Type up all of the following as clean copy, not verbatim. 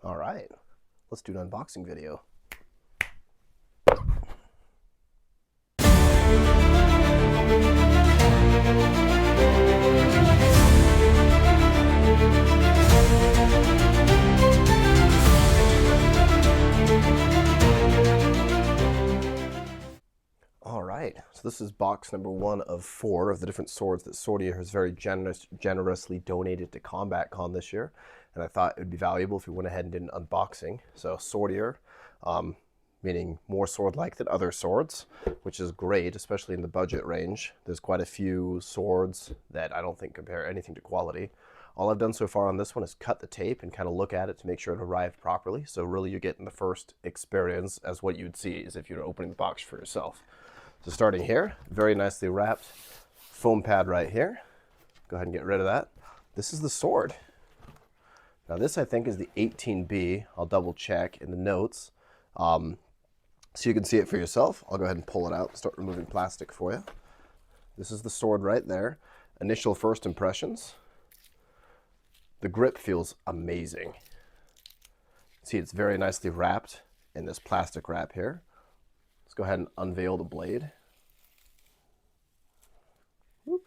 All right, let's do an unboxing video. All right, so this is box number 1 of 4 of the different swords that Swordier has very generously donated to CombatCon this year, and I thought it would be valuable if we went ahead and did an unboxing. So Swordier, meaning more sword-like than other swords, which is great, especially in the budget range. There's quite a few swords that I don't think compare anything to quality. All I've done so far on this one is cut the tape and kind of look at it to make sure it arrived properly. So really you're getting the first experience as what you'd see as if you're opening the box for yourself. So starting here, very nicely wrapped foam pad right here. Go ahead and get rid of that. This is the sword. Now this I think is the 18B. I'll double check in the notes so you can see it for yourself. I'll go ahead and pull it out, start removing plastic for you. This is the sword right there. Initial first impressions. The grip feels amazing. See, it's very nicely wrapped in this plastic wrap here. Let's go ahead and unveil the blade. Whoop,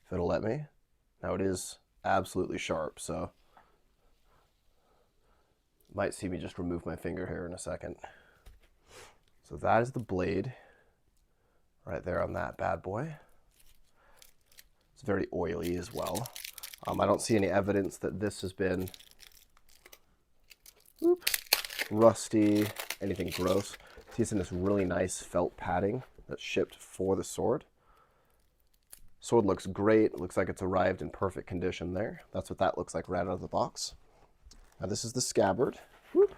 if it'll let me. Now it is absolutely sharp, so might see me just remove my finger here in a second. So that is the blade right there on that bad boy. It's very oily as well. I don't see any evidence that this has been rusty, anything gross. See, it's in this really nice felt padding that's shipped for the sword. Sword looks great. It looks like it's arrived in perfect condition there. That's what that looks like right out of the box. Now this is the scabbard. Whoop.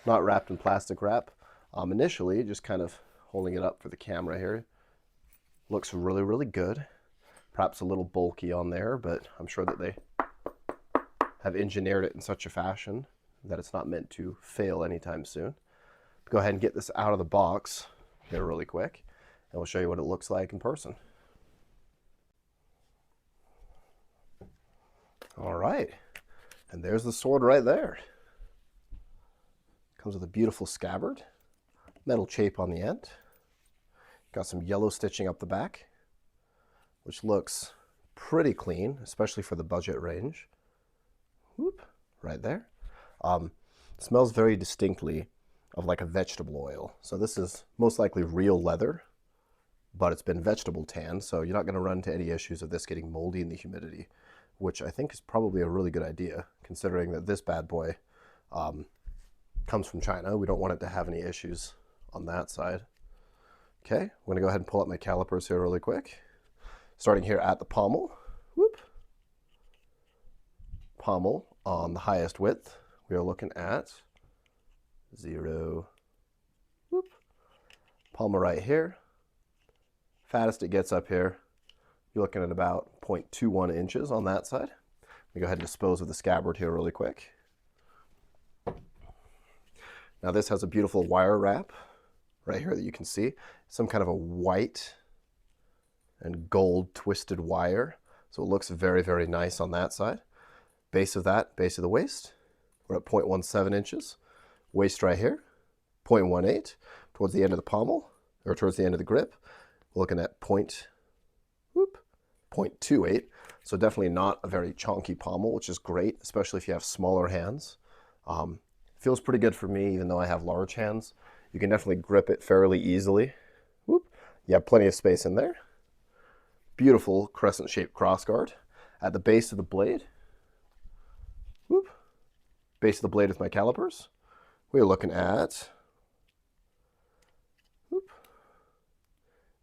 Not wrapped in plastic wrap. Initially, just kind of holding it up for the camera here. Looks really, really good. Perhaps a little bulky on there, but I'm sure that they have engineered it in such a fashion that it's not meant to fail anytime soon. Go ahead and get this out of the box here really quick, and we'll show you what it looks like in person. All right, and there's the sword right there. Comes with a beautiful scabbard, metal chape on the end. Got some yellow stitching up the back, which looks pretty clean, especially for the budget range. Whoop, right there. Smells very distinctly of like a vegetable oil. So this is most likely real leather, but it's been vegetable tanned, so you're not going to run into any issues of this getting moldy in the humidity, which I think is probably a really good idea, considering that this bad boy comes from China. We don't want it to have any issues on that side. Okay, I'm going to go ahead and pull up my calipers here really quick. Starting here at the pommel. Whoop. Pommel on the highest width, we are looking at 0. Whoop. Pommel right here. Fattest it gets up here, you're looking at about 0.21 inches on that side. Let me go ahead and dispose of the scabbard here really quick. Now this has a beautiful wire wrap right here that you can see. Some kind of a white and gold twisted wire. So it looks very, very nice on that side. Base of that, base of the waist, we're at 0.17 inches. Waist right here, 0.18. Towards the end of the pommel, or towards the end of the grip, we're looking at 0.28. So definitely not a very chonky pommel, which is great, especially if you have smaller hands. Feels pretty good for me, even though I have large hands. You can definitely grip it fairly easily. Whoop. You have plenty of space in there. Beautiful crescent-shaped crossguard at the base of the blade. Whoop. Base of the blade with my calipers. We're looking at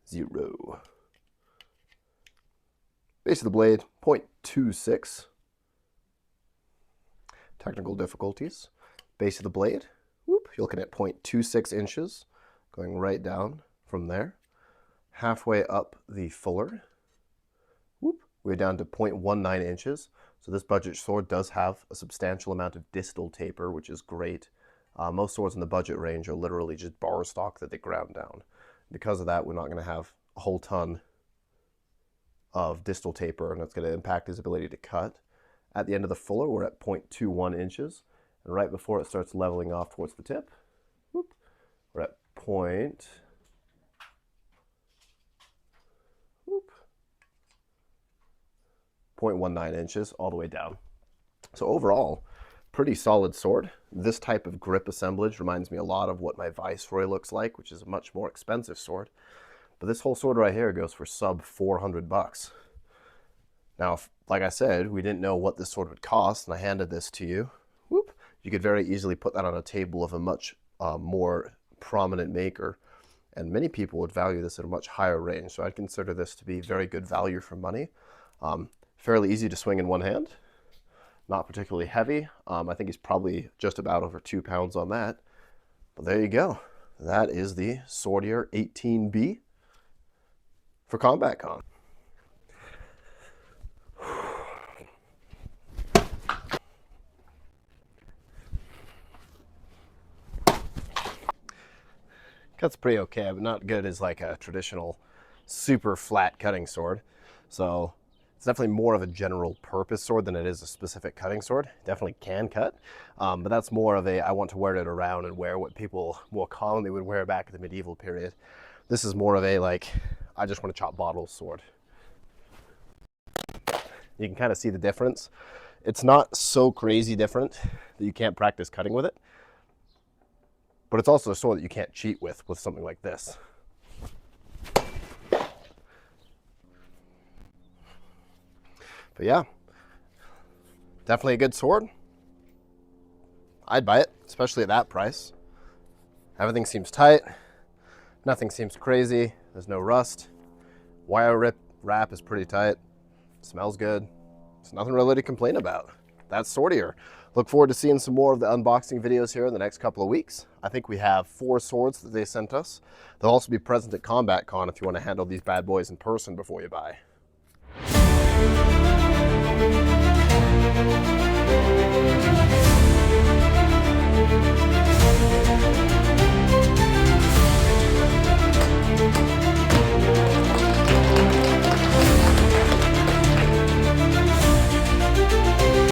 0. Base of the blade, 0.26. Technical difficulties. Base of the blade, whoop, you're looking at 0.26 inches, going right down from there. Halfway up the fuller, whoop, we're down to 0.19 inches. So this budget sword does have a substantial amount of distal taper, which is great. Most swords in the budget range are literally just bar stock that they ground down. Because of that, we're not going to have a whole ton of distal taper, and it's going to impact his ability to cut. At the end of the fuller, we're at 0.21 inches. And right before it starts leveling off towards the tip, whoop, we're at point, whoop, 0.19 inches all the way down. So overall, pretty solid sword. This type of grip assemblage reminds me a lot of what my Viceroy looks like, which is a much more expensive sword. But this whole sword right here goes for sub 400 bucks. Now, if, like I said, we didn't know what this sword would cost, and I handed this to you, whoop, you could very easily put that on a table of a much more prominent maker, and many people would value this at a much higher range. So I'd consider this to be very good value for money. Fairly easy to swing in one hand, not particularly heavy. I think he's probably just about over 2 pounds on that. But there you go. That is the Swordier 18B for CombatCon. Cuts pretty okay, but not good as like a traditional super flat cutting sword. So it's definitely more of a general purpose sword than it is a specific cutting sword. Definitely can cut, but that's more of a, I want to wear it around and wear what people more commonly would wear back in the medieval period. This is more of a, like, I just want to chop bottles sword. You can kind of see the difference. It's not so crazy different that you can't practice cutting with it, but it's also a sword that you can't cheat with something like this. But yeah, definitely a good sword. I'd buy it, especially at that price. Everything seems tight. Nothing seems crazy. There's no rust. Wire wrap is pretty tight. Smells good. There's nothing really to complain about. That's Swordier. Look forward to seeing some more of the unboxing videos here in the next couple of weeks. I think we have 4 swords that they sent us. They'll also be present at CombatCon if you want to handle these bad boys in person before you buy.